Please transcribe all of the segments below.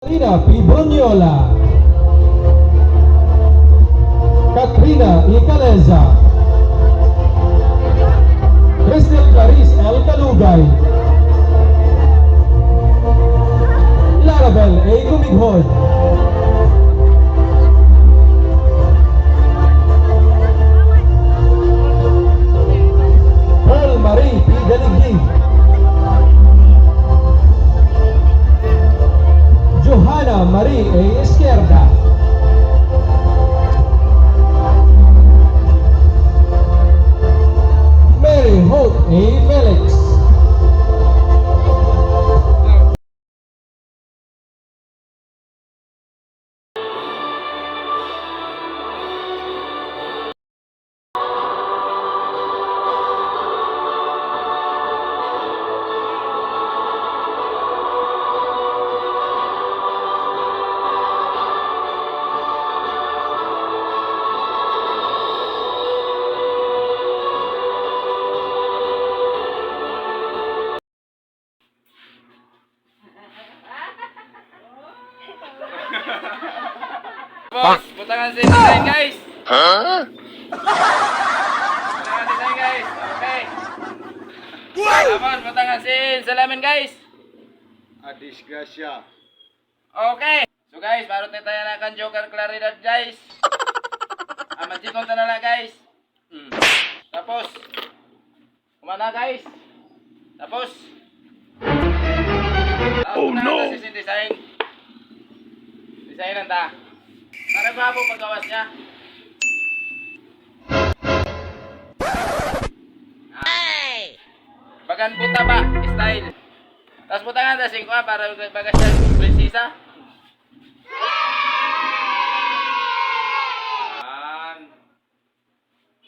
Katrina Pibrognola, Katrina Icaleza, Cristel Clarice L. Calugay, Larabel A. Gumighod, Pearl Marie P. Daligdig, Johanna Marie A. Izquierda, Mary Hope A. Felix, Boss, butangan sa design guys. Butangan design guys. Okay. Tapos butangan sin salamin guys. Disgrasya. Okay. So guys, baru tayo na kan Joker Claridad guys. Manjikon ta na lang guys. Tapos kumana guys. Tapos oh no. Sin design. Design ta. Para ba po paggawas niya? Ay! Bagan puta ba? Style. Tapos putangan na 5 para bagas siya prinsesa.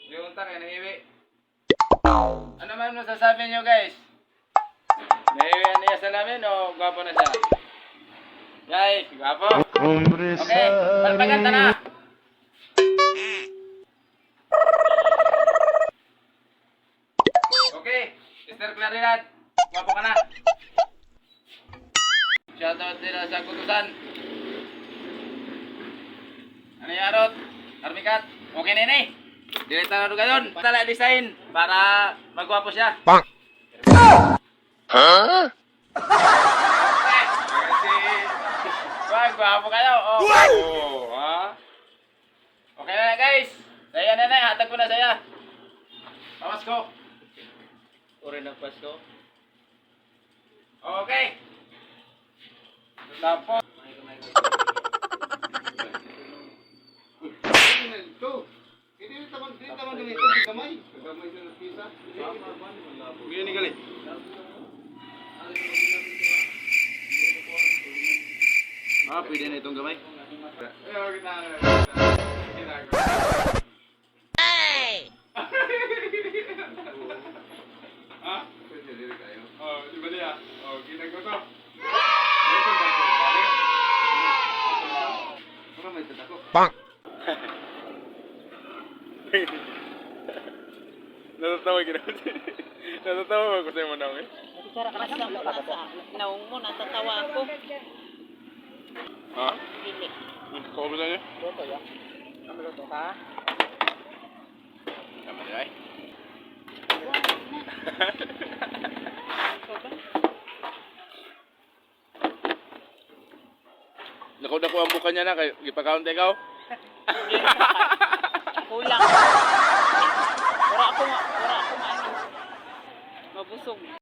Yung kayo nangiwi. Ano man masasabi nyo guys? Nangiwian niya sa namin o gwapo na siya? Guys, gwapo. Okay, palpagan na. Okay, Mr. Claridad, gwapo ka na. Shoutout din sa kutusan. Ano yung arot? Armikat? Okay na yun. Direkta na doon. Tala design para magwapo siya. Bang! Huh? Gwapo kayo. Oh. Oh, ha? Okay na guys. Saya na hatag ko na saya. Pamasko. Uri ng Pasko. Okay. Tapos. Hindi naman ganito, di kamay. Kamay sa pisa. Gini gali. Pwede na itong gamay. Hey! Ha? Oh, di ba niya? Oh, ginagawa ko. Para may tatako. Bang! Natatawa ginawa. Natatawa ako sa'yo mo na eh. Bicara ka na sa naong mo, natatawa ako. Ha? Dili. Kau ba sa'yo? Luto ya? Kami luto ka? Tama niya eh. Dako-dako ang buka niya na, ipakaunti ikaw. Kulang. Wala ako ano. Mabusog.